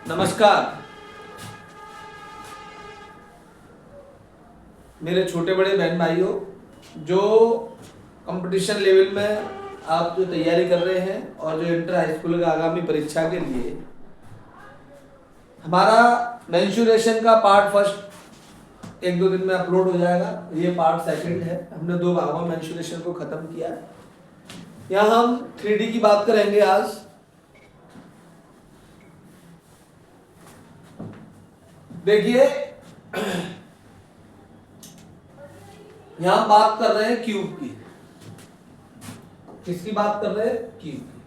नमस्कार मेरे छोटे बड़े बहन भाइयों, जो कंपटीशन लेवल में आप जो तैयारी कर रहे हैं और जो इंटर हाई स्कूल का आगामी परीक्षा के लिए हमारा मेंशुरेशन का पार्ट फर्स्ट एक दो दिन में अपलोड हो जाएगा। ये पार्ट सेकंड है। हमने 2 भागों में मेंशुरेशन को खत्म किया है। यहाँ हम 3D की बात करेंगे आज। देखिए, यहां बात कर रहे हैं क्यूब की। किसकी बात कर रहे हैं? क्यूब की।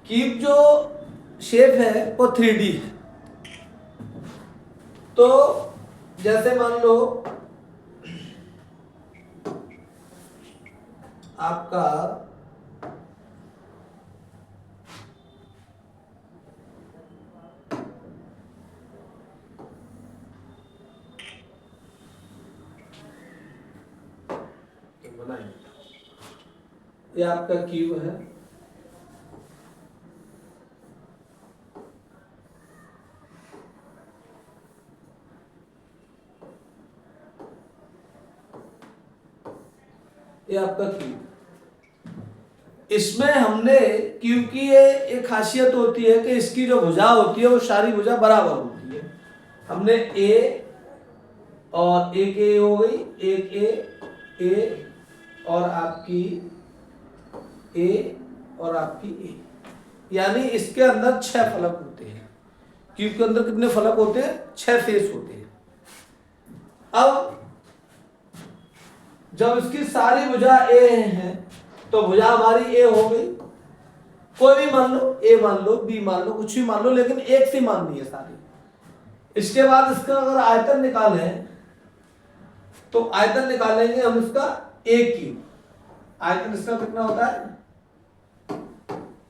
क्यूब जो शेप है वो 3D है। तो जैसे मान लो आपका ये आपका क्यूब है। ये आपका क्यूब। इसमें हमने क्यूब की ये एक खासियत होती है कि इसकी जो भुजा होती है वो सारी भुजा बराबर होती है। हमने ए और एक ए हो गई, एक ए और आपकी ए और आपकी ए, यानी इसके अंदर 6 फलक होते हैं। क्यूब के अंदर कितने फलक होते हैं? 6 फेस होते हैं। अब जब इसकी सारी भुजा ए है तो भुजा हमारी ए हो गई। कोई भी मान लो, ए मान लो, बी मान लो, कुछ भी मान लो, लेकिन एक सी माननी है सारी। इसके बाद इसका अगर आयतन निकालें तो आयतन निकालेंगे हम इसका ए क्यूब। आयतन इसका कितना होता है?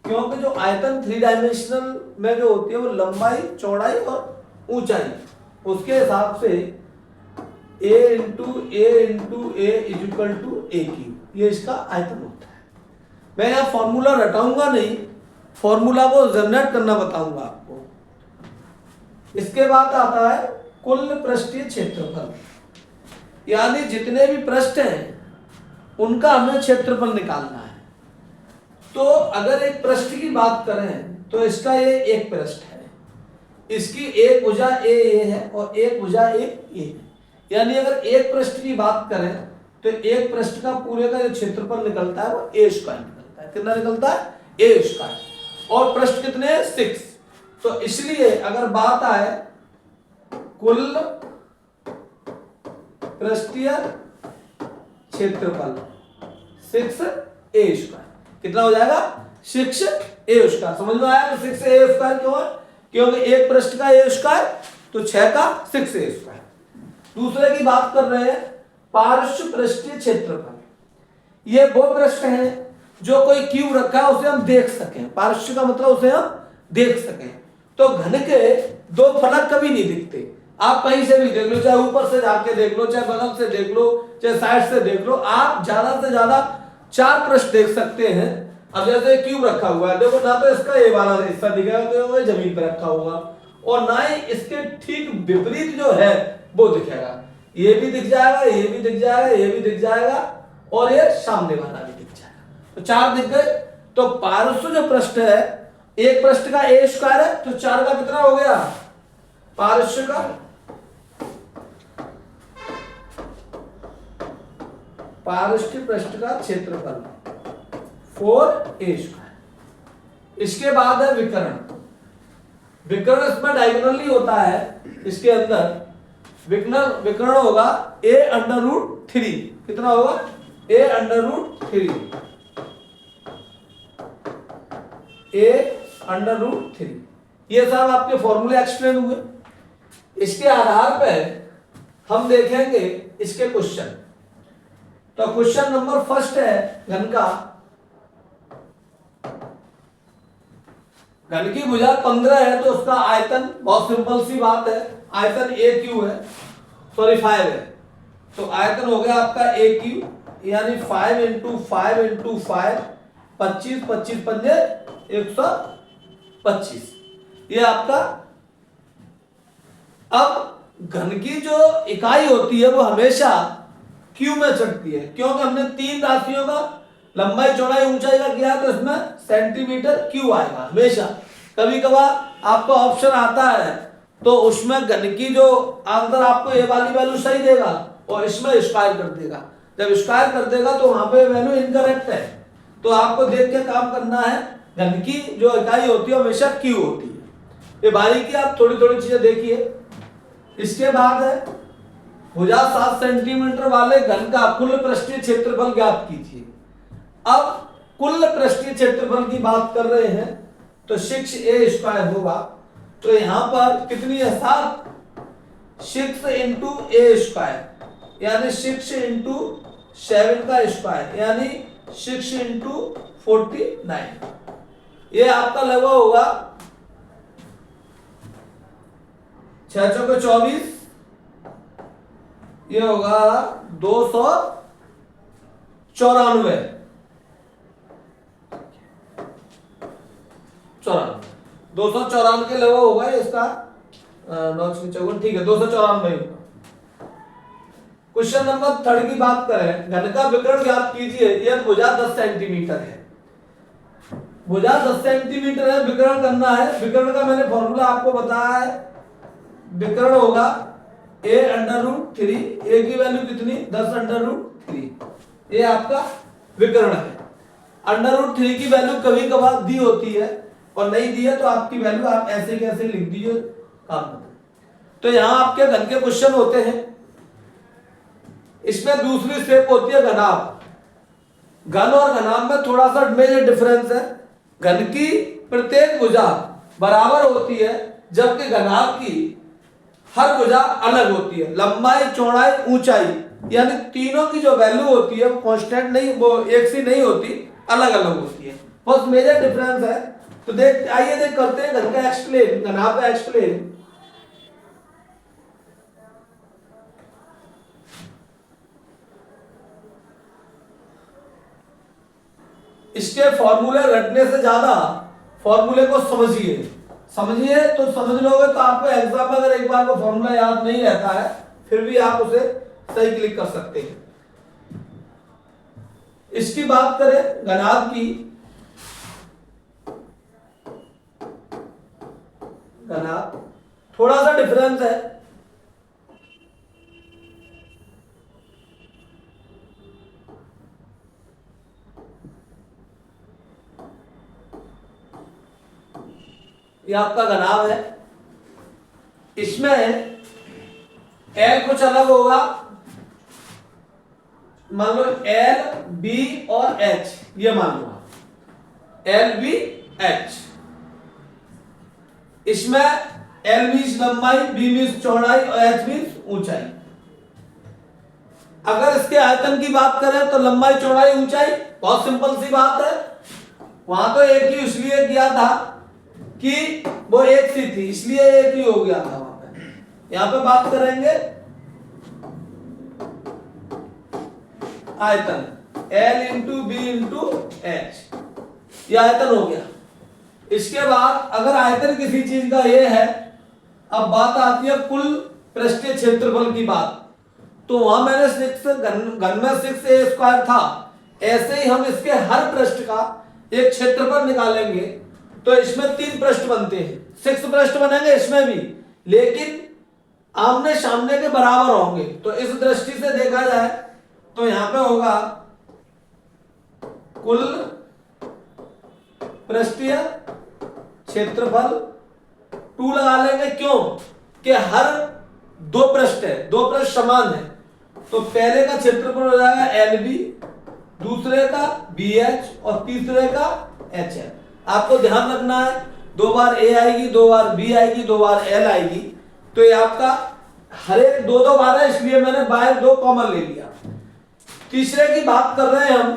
क्योंकि जो आयतन 3 डायमेंशनल में जो होती है वो लंबाई, चौड़ाई और ऊंचाई, उसके हिसाब से a into A is equal to A cube, ये इसका आयतन होता है। मैं यहाँ फॉर्मूला रटाऊंगा नहीं, फॉर्मूला को जनरेट करना बताऊंगा आपको। इसके बाद आता है कुल पृष्ठीय क्षेत्रफल, यानी जितने भी पृष्ठ हैं उनका हमें क्षेत्रफल निकालना है। तो अगर एक पृष्ठ की बात करें तो इसका ये एक पृष्ठ है, इसकी एक भुजा ए है और एक भुजा ए है। यानी अगर एक पृष्ठ की बात करें तो एक पृष्ठ का पूरे का जो क्षेत्रफल निकलता है वो ए स्क्वायर निकलता है। कितना निकलता है? ए स्क्वायर। और पृष्ठ कितने हैं? 6। तो इसलिए अगर बात आए कुल पृष्ठीय क्षेत्रफल 6a स्क्वायर, कितना हो जाएगा? 6a square. समझ में आया? तो 6a स्क्वायर क्यों है? क्योंकि एक पृष्ठ का a स्क्वायर तो 6 का 6a स्क्वायर। दूसरे की बात कर रहे हैं पार्श्व पृष्ठीय क्षेत्रफल। ये वो पृष्ठ है जो कोई क्यूब रखा है उसे हम देख सकें। पार्श्व का मतलब उसे हम देख सकें। तो घन के 2 फलक कभी नहीं दिखते। आप कहीं से भी देख लो, चाहे ऊपर से जाके देख लो, चाहे बगल से देख लो, चाहे साइड से देख लो, आप ज्यादा से ज्यादा 4 पृष्ठ देख सकते हैं। अब जैसे क्यूब रखा हुआ है, देखो ना तो इसका ये वाला हिस्सा दिखेगा तो जमीन पर रखा होगा, और ना ही इसके ठीक विपरीत जो है वो दिखेगा। ये भी दिख जाएगा, ये भी दिख जाएगा, ये भी दिख जाएगा, और ये सामने वाला भी दिख जाएगा। तो 4 दिख गए। तो पार्श्व जो पृष्ठ है, एक पृष्ठ का ए स्क्वायर है तो 4 का कितना हो गया? पार्श्व का पार्श्व पृष्ठ का क्षेत्रफल 4a स्क्वायर। इसके बाद है विकर्ण। विकर्ण इसमें डायगोनली होता है। इसके अंदर विकर्ण होगा a√3। कितना होगा? a√3। a√3। ये सब आपके फॉर्मूले एक्सप्लेन हुए। इसके आधार पर हम देखेंगे इसके क्वेश्चन। तो क्वेश्चन नंबर फर्स्ट है घन का। घन की भुजा 15 है तो उसका आयतन बहुत सिंपल सी बात है, आयतन a क्यू है, सॉरी 5 है। तो आयतन हो गया आपका a क्यू, यानी 5 इंटू 5 इंटू 5, 25, 25 पंजे 125। ये आपका। अब घन की जो इकाई होती है वो हमेशा क्यू में चढ़ती है, क्योंकि हमने 3 राशियों का लंबाई चौड़ाई ऊंचाई का किया, तो इसमें सेंटीमीटर क्यू आएगा हमेशा। कभी कभार आपका ऑप्शन आता है तो उसमें घन की जो आंसर आपको ये वाली वैल्यू सही देगा और इसमें स्क्वायर कर देगा। जब स्क्वायर कर देगा तो वहां पे वैल्यू इनकरेक्ट है, तो आपको देख के काम करना है। घन की जो इकाई होती है हमेशा क्यू होती है। ये बारीकी आप थोड़ी थोड़ी चीजें देखिए। इसके बाद है भुजा 7 सेंटीमीटर वाले घन का कुल पृष्ठीय क्षेत्रफल ज्ञात कीजिए। अब कुल पृष्ठीय क्षेत्रफल की बात कर रहे हैं तो 6a स्क्वायर होगा। तो यहां पर कितनी है 7, 6 इंटू ए स्क्वायर यानी 6 इंटू 7 का स्क्वायर यानी 6 इंटू 49। ये आपका लगभग होगा 6 चौके 24, ये होगा 294 294 के लगभग होगा इसका 9 54, ठीक है 294 होगा। क्वेश्चन नंबर 3 की बात करें, घन का विकर्ण ज्ञात कीजिए। यह भुजा 10 सेंटीमीटर है, भुजा 10 सेंटीमीटर है, विकर्ण करना है। विकर्ण का मैंने फॉर्मूला आपको बताया है। विकर्ण होगा a√3, a की वैल्यू कितनी 10√3, ये आपका विकर्ण है। √3 की वैल्यू कभी कभार दी होती है और नहीं दी है तो आपकी वैल्यू आप ऐसे कैसे लिख दीजिए काम खत्म। तो यहां आपके घन के क्वेश्चन होते हैं। इसमें दूसरी स्टेप होती है घनाभ। घन और घनाभ में थोड़ा सा मेजर डिफरेंस है। घन की प्रत्येक भुजा बराबर होती है, जबकि घनाभ की हर भुजा अलग होती है। लंबाई चौड़ाई ऊंचाई यानी तीनों की जो वैल्यू होती है वो कांस्टेंट नहीं, वो एक सी नहीं होती, अलग अलग होती है। बहुत मेजर डिफरेंस है। तो आइए देख करते हैं घन का एक्सप्लेन, घनाभ का एक्सप्लेन। इसके फॉर्मूले रटने से ज्यादा फॉर्मूले को समझिए। समझिए तो समझ लोगे तो आपको एग्जाम में अगर एक बार को फॉर्मूला याद नहीं रहता है फिर भी आप उसे सही क्लिक कर सकते हैं। इसकी बात करें घनाभ की, घनाभ थोड़ा सा डिफरेंस है। ये आपका घनाभ है। इसमें एल कुछ अलग होगा, मान लो एल बी और एच, ये मान लो एल बी एच। इसमें एल मीन्स लंबाई, बी मीन्स चौड़ाई और एच मीन्स ऊंचाई। अगर इसके आयतन की बात करें तो लंबाई चौड़ाई ऊंचाई, बहुत सिंपल सी बात है। वहां तो एक ही इसलिए किया था कि वो एक सी थी, इसलिए एक ही हो गया था वहां पे। यहां पे बात करेंगे आयतन, L into B into H, यह आयतन हो गया। इसके बाद अगर आयतन किसी चीज का ये है, अब बात आती है कुल पृष्ठीय क्षेत्रफल की बात। तो वहां मैंने 6 घन में 6a स्क्वायर था, ऐसे ही हम इसके हर पृष्ठ का एक क्षेत्रफल निकालेंगे तो इसमें 3 पृष्ठ बनते हैं, 6 पृष्ठ बनेंगे इसमें भी, लेकिन आमने सामने के बराबर होंगे। तो इस दृष्टि से देखा जाए तो यहां पे होगा कुल पृष्ठीय क्षेत्रफल 2 लगा लेंगे। क्यों कि हर 2 पृष्ठ है, 2 पृष्ठ समान है। तो पहले का क्षेत्रफल हो जाएगा एल बी, दूसरे का बी एच और तीसरे का एच एल। आपको ध्यान रखना है 2 बार ए आएगी, 2 बार बी आएगी, 2 बार एल आएगी। तो ये आपका हर एक 2-2 बार है, इसलिए मैंने बाहर 2 कॉमन ले लिया। तीसरे की बात कर रहे हैं हम,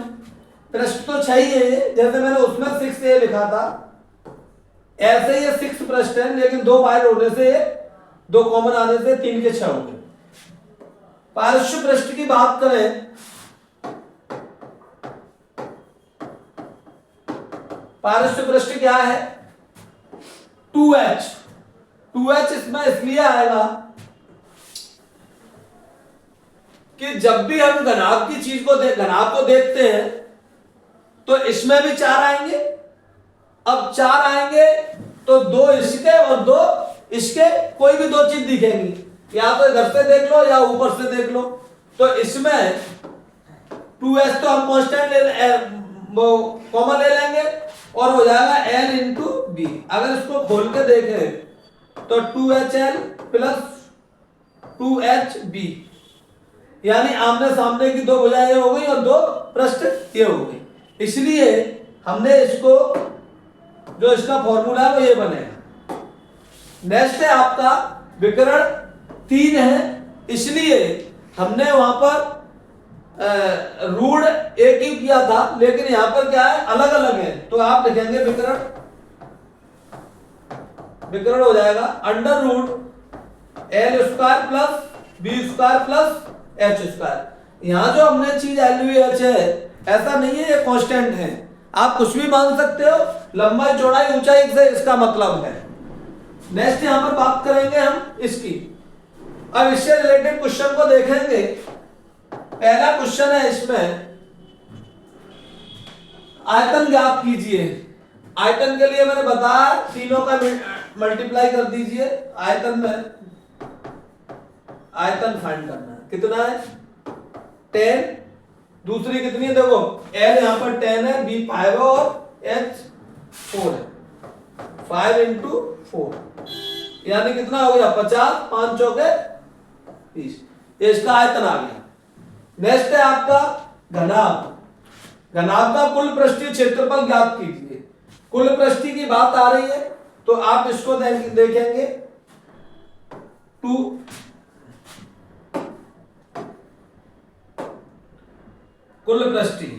पृष्ठ तो 6 ही है, जैसे मैंने उसमें 6a लिखा था, ऐसे ही 6 पृष्ठ है, लेकिन 2 बाहर होने से 2 कॉमन आने से 3 के 6 हो गए। पार्श्व पृष्ठ की बात करें, पार्श्व पृष्ठ क्या है 2 2h इसमें इसलिए आएगा कि जब भी हम घनाभ की चीज को घनाभ को देखते हैं तो इसमें भी 4 आएंगे। अब 4 आएंगे तो 2 इसके और 2 इसके, कोई भी 2 चीज दिखेंगी, या तो इधर से देख लो या ऊपर से देख लो। तो इसमें 2s तो हम कांस्टेंट वो कॉमन ले लेंगे और हो जाएगा l इंटू बी। अगर इसको खोल के देखें तो 2hL प्लस 2hb, यानी आमने सामने की 2 भुजाएं हो गई और 2 पृष्ठ ये हो गई। इसलिए हमने इसको, जो इसका फॉर्मूला है वो ये बनेगा। नेक्स्ट है आपका विकर्ण 3 है, इसलिए हमने वहां पर रूट एक ही किया था, लेकिन यहां पर क्या है, अलग अलग है। तो आप लिखेंगे विकर्ण हो जाएगा under root L square plus B square plus H square. यहां जो हमने चीज एच है, ऐसा नहीं है ये कांस्टेंट है, आप कुछ भी मान सकते हो, लंबाई चौड़ाई ऊंचाई से इसका मतलब है। नेक्स्ट यहां पर बात करेंगे हम इसकी। अब इससे रिलेटेड क्वेश्चन को देखेंगे। पहला क्वेश्चन है इसमें, आयतन ज्ञात कीजिए। आयतन के लिए मैंने बताया तीनों का मल्टीप्लाई कर दीजिए। आयतन में आयतन फाइंड करना है, कितना है 10, दूसरी कितनी है देखो, L यहां पर 10 है, B 5 है और H 4 है। 5 इंटू 4 यानी कितना हो गया 50, 5 चौके 30, ये इसका आयतन आ गया। नेक्स्ट है आपका घनाभ। घनाभ का कुल पृष्ठीय क्षेत्रफल ज्ञात कीजिए। कुल पृष्ठीय की बात आ रही है तो आप इसको देखेंगे 2 कुल पृष्ठीय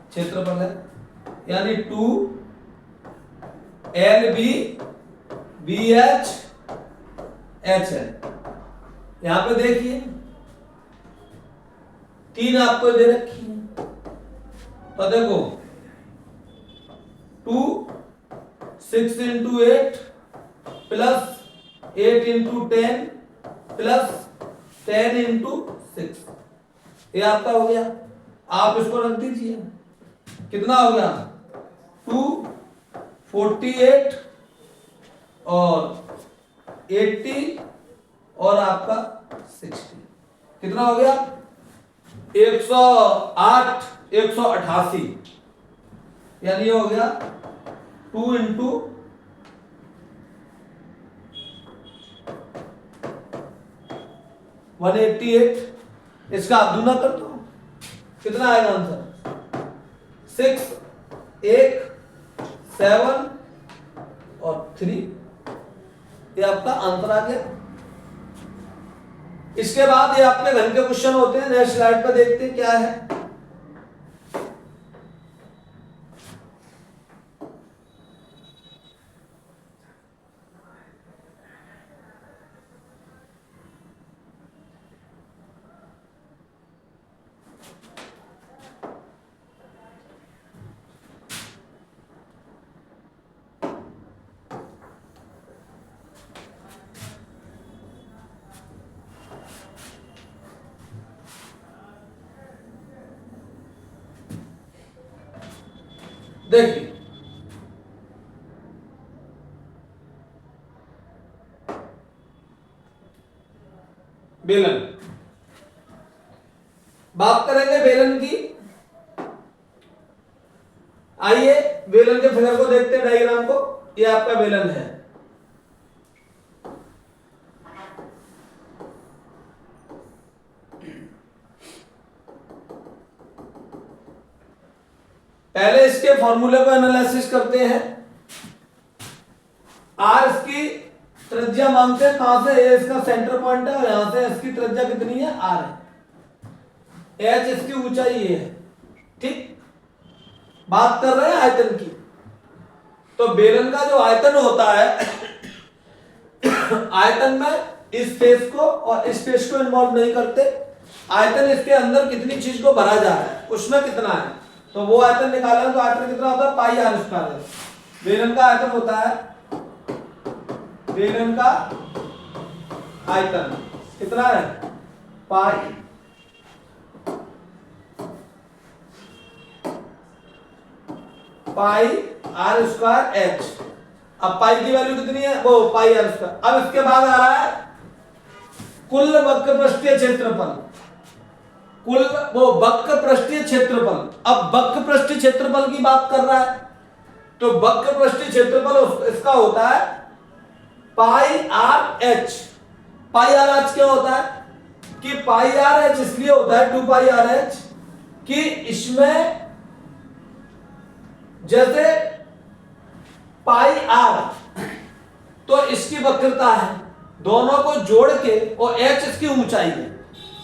क्षेत्रफल है, यानी 2 LB BH H है। यहां पे देखिए 3 आपको दे रखी है, तो देखो 2 6 into 8 plus 8 into 10 plus 10 into 6, ये आपका हो गया। आप इसको रख दीजिए, कितना हो गया 248 और 80 और आपका 60, कितना हो गया 108 188, यानी ये हो गया 2 इंटू 188। इसका आप दूना कर दो, कितना आएगा आंसर 6 1 7 और 3, ये आपका आंसर आ गया। इसके बाद ये आपके घन के क्वेश्चन होते हैं। नेक्स्ट स्लाइड पर देखते हैं क्या है। देखिए बेलन, बात करेंगे बेलन की। आइए बेलन के फिगर को देखते हैं, डायग्राम को। ये आपका बेलन है, पहले इसके फॉर्मूले को एनालिसिस करते हैं। आर इसकी त्रिज्या मांगते हैं, कहां से, ये इसका सेंटर पॉइंट है और यहां से इसकी त्रिज्या कितनी है आर है। एच इसकी ऊंचाई है, ठीक। बात कर रहे हैं आयतन की। तो बेलन का जो आयतन होता है आयतन में इस फेस को और इस फेस को इन्वॉल्व नहीं करते। आयतन इसके अंदर कितनी चीज को भरा जा रहा है, उसमें कितना है। तो वो आयतन निकालेंगे तो आयतन कितना होता है पाई आर स्क्वायर। बेलन का आयतन होता है, बेलन का आयतन कितना है पाई आर स्क्वायर एच। अब पाई की वैल्यू कितनी है वो पाई आर स्क्वायर। अब इसके बाद आ रहा है कुल वक्र पृष्ठीय क्षेत्रफल, कुल वो वक्र पृष्ठीय क्षेत्रफल। अब वक्र पृष्ठीय क्षेत्रफल की बात कर रहा है तो वक्र पृष्ठीय क्षेत्रफल इसका होता है पाई आर एच। पाई आर एच क्या होता है कि पाई आर एच इसलिए होता है 2 पाई आर एच कि इसमें जैसे पाई आर तो इसकी वक्रता है, दोनों को जोड़ के, और एच इसकी ऊंचाई है,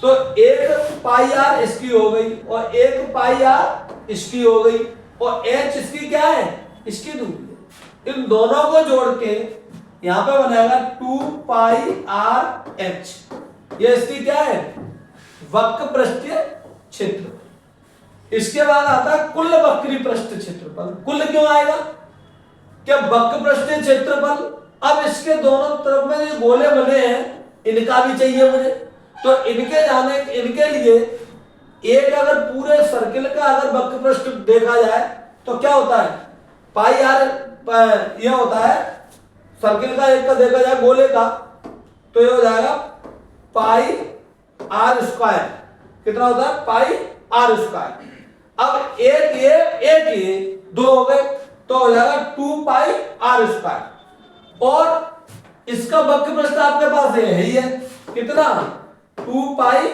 तो एक पाई आर इसकी हो गई और एक पाई आर इसकी हो गई और एच इसकी क्या है इसकी दूरी है। इन दोनों को जोड़ के यहां पे बनेगा 2 पाई आर एच। ये इसकी क्या है वक्र पृष्ठीय क्षेत्रफल। इसके बाद आता है कुल वक्री पृष्ठ क्षेत्रफल। कुल क्यों आएगा क्या वक्र पृष्ठीय क्षेत्रफल। अब इसके दोनों तरफ में जो गोले बने हैं इनका भी चाहिए मुझे, तो इनके लिए एक अगर पूरे सर्किल का अगर वक्र पृष्ठ देखा जाए तो क्या होता है पाई आर, ये होता है सर्किल का एक का देखा जाए गोले का तो ये हो जाएगा पाई आर स्क्वायर। कितना होता है पाई आर स्क्वायर। अब एक ये दो हो गए तो हो जाएगा 2 पाई आर स्क्वायर। और इसका वक्र पृष्ठ आपके पास है यही है कितना 2 पाई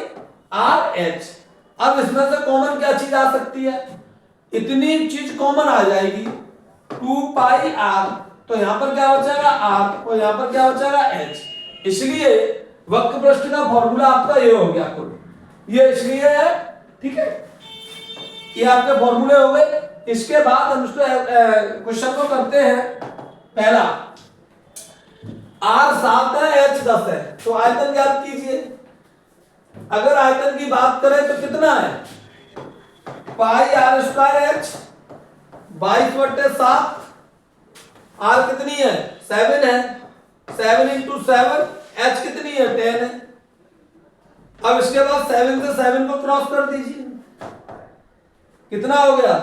आर एच। अब इसमें से कॉमन क्या चीज आ सकती है, इतनी चीज कॉमन आ जाएगी 2 पाई आर, तो यहां पर क्या बचेगा आर और यहां पर क्या बचेगा एच। इसलिए वक्र पृष्ठ का फॉर्मूला आपका ये हो गया कुल, ये इसलिए है, ठीक है। ये आपके फॉर्मूले हो गए। इसके बाद हम क्वेश्चन को करते हैं। पहला आर 7 है एच 10 है, तो आयतन ज्ञात कीजिए। अगर आयतन की बात करें तो कितना है पाई आर स्क्वायर एच 22/7। आर कितनी है 7 है, 7 × 7 एच कितनी है 10 है। अब इसके बाद 7 से 7 को क्रॉस कर दीजिए, कितना हो गया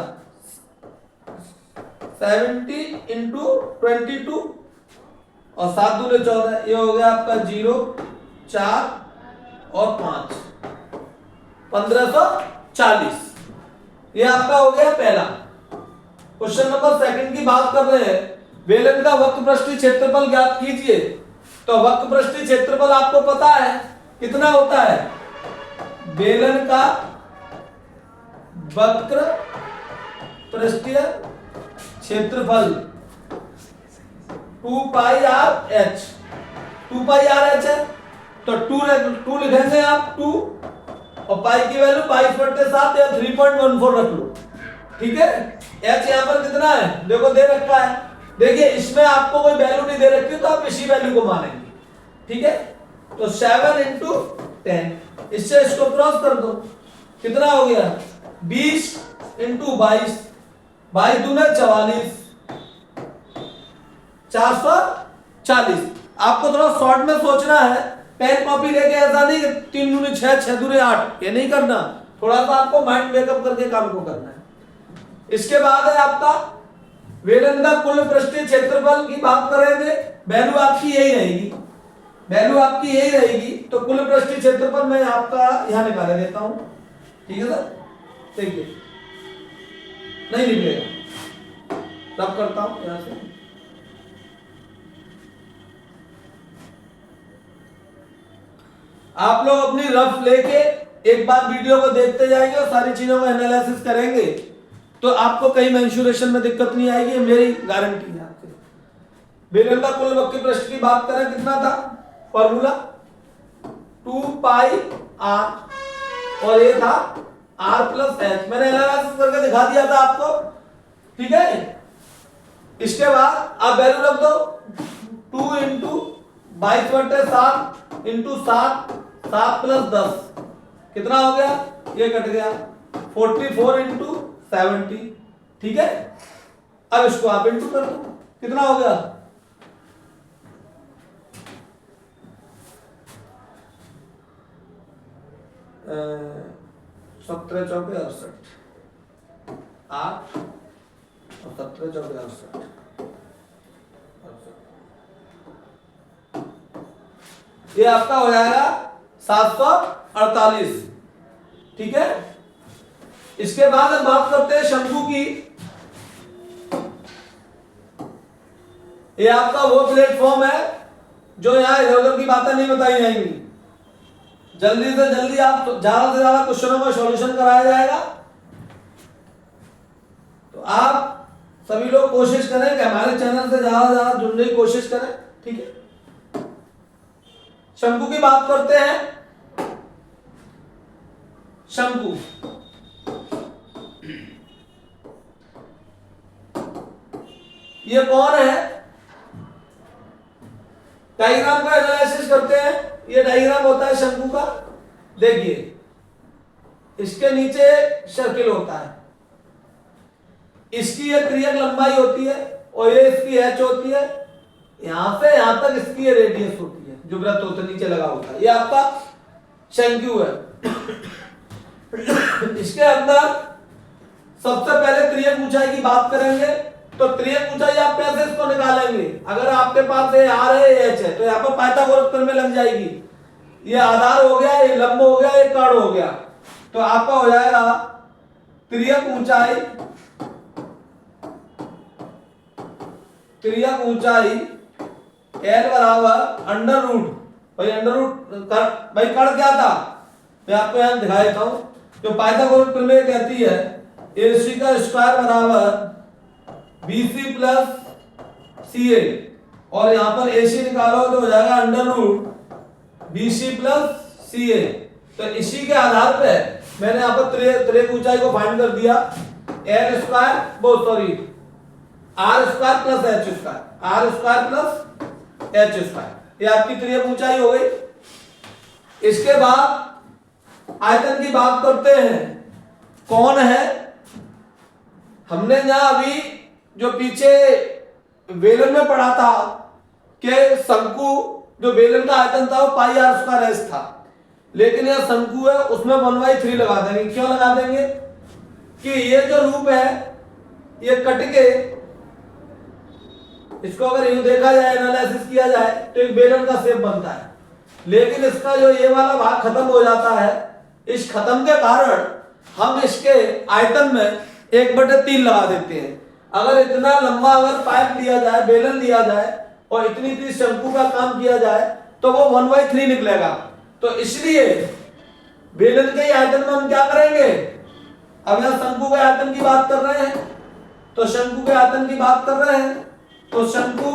70 × 22 और 7 दूने 14, ये हो गया आपका 0 4 और 5 1540। ये आपका हो गया पहला। क्वेश्चन नंबर सेकंड की बात कर रहे हैं, बेलन का वक्र पृष्ठीय क्षेत्रफल ज्ञात कीजिए। तो वक्र पृष्ठीय क्षेत्रफल आपको पता है कितना होता है, बेलन का वक्र पृष्ठीय क्षेत्रफल 2 पाई आर एच। 2 पाई आर एच है तो 2 लिखेंगे आप 2 और पाई की वैल्यू 22/7 या 3.14 रख लो, ठीक है। एच यहां पर कितना है देखो दे रखा है, देखिए इसमें आपको कोई वैल्यू नहीं दे रखी तो आप इसी वैल्यू को मानेंगे, ठीक है। तो 7 × 10, इससे इसको क्रॉस कर दो, कितना हो गया 20 × 22, 22 दूने 44, 440। आपको थोड़ा शॉर्ट में सोचना है, पेन कॉपी लेके ऐसा नहीं कि 3 दूने 6, 6 दूने 8, ये नहीं करना। थोड़ा सा आपको माइंड मेकअप करके काम को करना है। इसके बाद है आपका बेलन का कुल पृष्ठीय क्षेत्रफल की बात करेंगे, वैल्यू आपकी यही रहेगी, वैल्यू आपकी यही रहेगी। तो कुल पृष्ठीय क्षेत्रफल मैं आपका यहां निकाल देता हूं, ठीक है सर। देखिए नहीं निकलेगा, रब करता हूं यहां से। आप लोग अपनी रफ लेके एक बार वीडियो को देखते जाएंगे और सारी चीजों का एनालिसिस करेंगे तो आपको कहीं मेंशुरेशन में दिक्कत नहीं आएगी, मेरी गारंटी है आपके। बेलन का कुल वक्र पृष्ठ की बात करें कितना था फॉर्मूला 2 पाई आर और ये था r + h। मैंने एनालिसिस करके दिखा दिया था आपको, ठीक है। इसके बाद आप वैल्यू रख दो 2 × 22/7 × 7, 7 + 10 कितना हो गया, ये कट गया 44 × 70, ठीक है। अब इसको आप इंटू कर दो, कितना हो गया 17 चौके 68, 8 और 17 चौके 68, ये आपका हो जाएगा 748, ठीक है। इसके बाद हम बात करते हैं शंकु की। ये आपका वो प्लेटफॉर्म है जो यहां इधर उधर की बातें नहीं बताई जाएंगी, जल्दी से जल्दी आप ज्यादा से ज्यादा क्वेश्चनों का सॉल्यूशन कराया जाएगा। तो आप सभी लोग कोशिश करें कि हमारे चैनल से ज्यादा से ज्यादा जुड़ने की कोशिश करें, ठीक है। शंकु की बात करते हैं। शंकु ये कौन है, डायग्राम का एनालिसिस करते हैं। ये डायग्राम होता है शंकु का, देखिए इसके नीचे सर्किल होता है, इसकी ये त्रिज्या लंबाई होती है और ये इसकी एच होती है, यहां से यहां तक इसकी ये रेडियस होती है जो वृत्त होता है नीचे लगा होता है। ये आपका शंकु है। इसके अंदर सबसे पहले त्रिज्या ऊंचाई की बात करेंगे। तो त्रिज्या ऊंचाई आप कैसे इसको निकालेंगे, अगर आपके पास ये आर है ये एच है तो यहाँ पर पाइथागोरस प्रमेय लग जाएगी। ये आधार हो गया, ये लंब हो गया, ये कर्ण हो गया, तो आपका हो जाएगा त्रिज्या ऊंचाई L बराबर अंडर रूट, भाई अंडर रूट भाई कर्ण क्या था मैं आपको यहां दिखा देता हूं। जो पाइथागोरस प्रमेय कहती है AC का स्क्वायर बराबर BC प्लस CA, और यहां पर AC निकालो तो हो जाएगा under root BC plus CA। तो इसी के आधार पे मैंने यहां पर त्रिज्या ऊंचाई को फाइंड कर दिया। L स्क्वायर वो sorry R square plus H square, R square plus H square, ये आपकी त्रिज्या ऊंचाई हो गई। इसके बाद आयतन की बात करते हैं। कौन है, हमने जहां अभी जो पीछे बेलन में पढ़ा था कि शंकु जो बेलन का आयतन था वो पाई आर स्क्वायर एस था, लेकिन यह शंकु है उसमें 1/3 लगा देंगे। क्यों लगा देंगे कि ये जो रूप है ये कट के, इसको अगर यूं देखा जाए एनालिसिस किया जाए तो एक बेलन का शेप बनता है, लेकिन इसका जो ये वाला भाग खत्म हो जाता है। इस खत्म के कारण हम इसके आयतन में 1/3 लगा देते हैं। अगर इतना लंबा अगर पाइप लिया जाए, बेलन लिया जाए और इतनी शंकु का काम किया जाए तो वो 1/3 निकलेगा। तो इसलिए बेलन के आयतन में हम क्या करेंगे, अब यहां शंकु के आयतन की बात कर रहे हैं, तो शंकु के आयतन की बात कर रहे हैं तो शंकु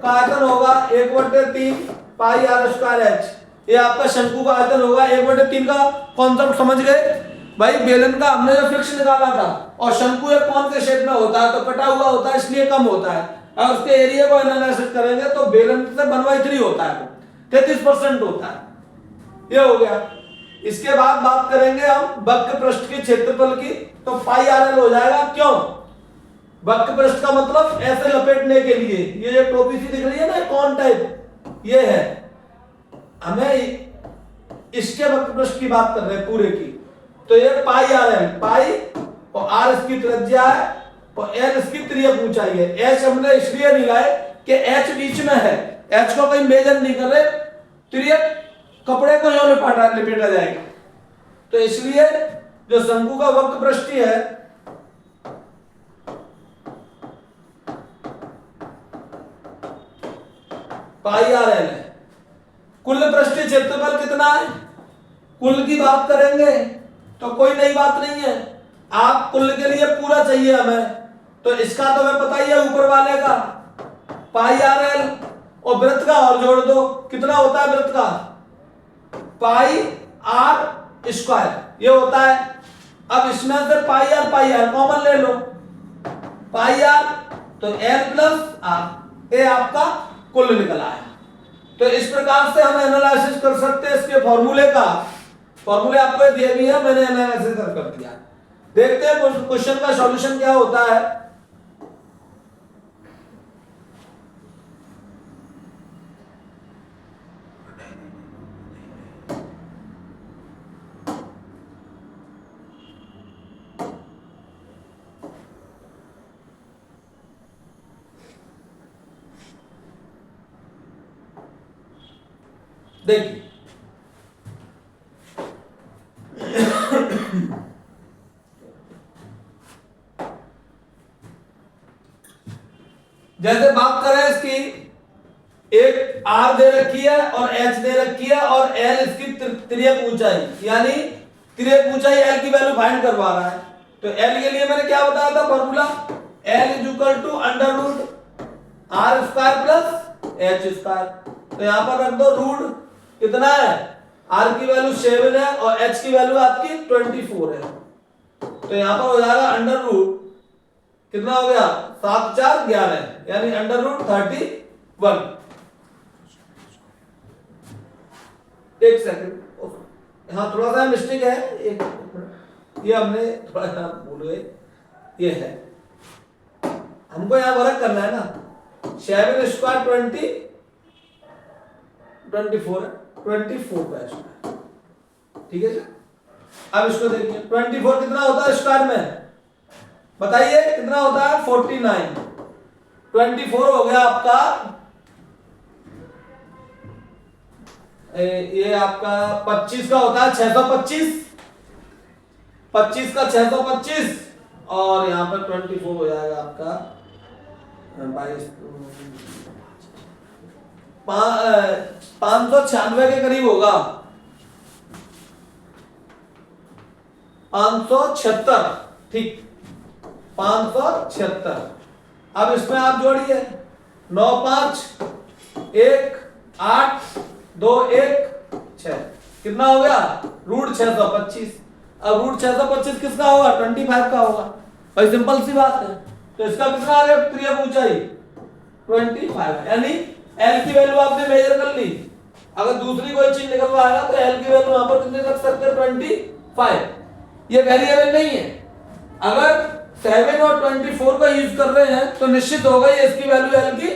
का आयतन होगा 1/3 पाई आर स्क्वायर एच। ये आपका शंकु का आयतन होगा 1/3 का कॉन्सेप्ट समझ गए भाई। बेलन का हमने जो फिक्स निकाला था, और शंकु एक कौन के शेप में होता है तो कटा हुआ होता है इसलिए कम होता है। अगर उसके एरिया को एनालिसिस करेंगे तो बेलन से 1/3 होता है, 33% होता है। ये हो गया। इसके बाद बात करेंगे हम वक्र पृष्ठ के क्षेत्रफल की, तो पाई आर एल हो जाएगा। क्यों, वक्र पृष्ठ का मतलब ऐसे लपेटने के लिए, ये जो टोपी सी दिख रही है ना कौन टाइप, ये है, हमें इसके वक्र पृष्ठ की बात कर रहे हैं पूरे की। तो ये पाई आर एल, पाई और आर इसकी त्रिज्या है और एल इसकी त्रिज्या ऊंचाई है। एच हमने इसलिए नहीं लाए कि एच बीच में है, एच को कहीं मेजर नहीं कर रहे, त्रिज्या कपड़े को जो लिपेटा जाएगा, तो इसलिए जो शंकु का वक्र पृष्ठ है पाई आर एल है। कुल पृष्ठीय क्षेत्रफल कितना है, कुल की बात करेंगे तो कोई नई बात नहीं है। आप कुल के लिए पूरा चाहिए हमें, तो इसका तो हमें पता ही है ऊपर वाले का पाई आर एल, और वृत्त का और जोड़ दो, कितना होता है वृत्त का पाई आर स्क्वायर, ये होता है। अब इसमें से पाई आर कॉमन ले लो, पाई आर तो एल प्लस आर, ये आपका कुल निकल आया। तो इस प्रकार से हम एनालिसिस कर सकते हैं इसके फॉर्मूले का। फॉर्मूले आपको दिए भी है, मैंने एनालिसिस कर दिया। देखते हैं क्वेश्चन का सॉल्यूशन क्या होता है। देखिए जैसे बात करें इसकी, एक आर दे रखी है और एच दे रखी है और एल इसकी तिर्यक ऊंचाई, यानी तिर्यक ऊंचाई एल की वैल्यू फाइंड करवा रहा है। तो एल के लिए मैंने क्या बताया था formula, L is equal to under root R square plus H square. तो यहां पर रख दो रूट कितना है, आर की वैल्यू 7 है और एच की वैल्यू आपकी 24 है। तो यहां पर हो जाएगा अंडर रूट कितना हो गया 7 4 11, यानी अंडर रूट 31। एक सेकंड, हाँ थोड़ा सा मिस्टेक है, एक ये हमने थोड़ा सा भूल गए, ये है हमको यहां वर्क करना है ना, 7 स्क्वायर 24 है, 24 का स्क्वायर, ठीक है जी। अब इसको देखिए 24 कितना होता है स्क्वायर में, बताइए कितना होता है 49। 24 हो गया आपका ये आपका 25 का होता है 625, 25 का 625 और यहां पर 24 हो जाएगा आपका 596 के करीब होगा, 576, ठीक 576। अब इसमें आप जोड़िए 9 5 1 8 2 1 6, कितना हो गया रूट 625। अब रूट 625 किसका होगा 25 का होगा, भाई सिंपल सी बात है। तो इसका कितना आ गया त्रियक ऊंचाई 25, यानी एल की वैल्यू आपने मेजर कर ली। अगर दूसरी कोई चीज निकलवाएगा तो एल की वैल्यू यहां पर कितने रख सकते हैं 25, ये वेरिएबल नहीं है। अगर 7 और 24 का यूज कर रहे हैं तो निश्चित होगा ये इसकी वैल्यू एल की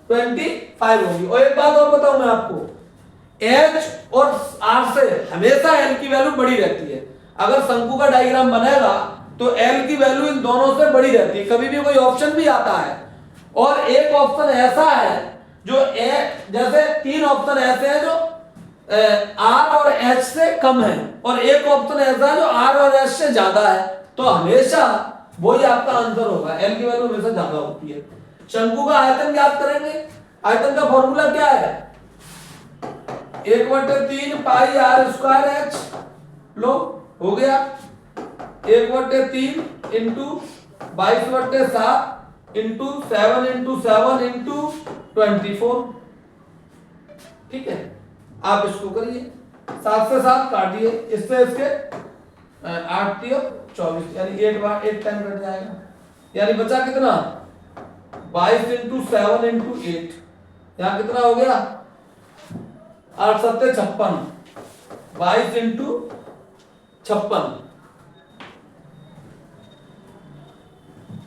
25 होगी। और एक बात और बताऊं मैं आपको, एच और आर से हमेशा एल की वैल्यू बड़ी रहती है। अगर शंकु का डायग्राम बनेगा तो एल की वैल्यू इन दोनों से बड़ी रहती है। कभी भी कोई ऑप्शन भी आता है और एक ऑप्शन ऐसा है जो जैसे 3 ऑप्शन ऐसे हैं जो आर और एच से कम है और एक ऑप्शन ऐसा है जो आर और एच से ज्यादा है, तो हमेशा वही आपका आंसर होगा, एल की वैल्यू हमेशा ज्यादा होती है। शंकु का आयतन ज्ञात करेंगे, आयतन का फॉर्मूला क्या है 1/3 पाई आर स्क्वायर एच, लो हो गया 1/3 इंटू 22/7 इंटू 7 इंटू 7 इंटू 24, ठीक है। आप इसको करिए 7 से 7 काटिए, इससे इसके 8 3 24, यानी 8 टाइम कट जाएगा, यानी बचा कितना 22 इंटू 7 इंटू 8, यहां कितना हो गया 8 7 56, 22 इंटू 56।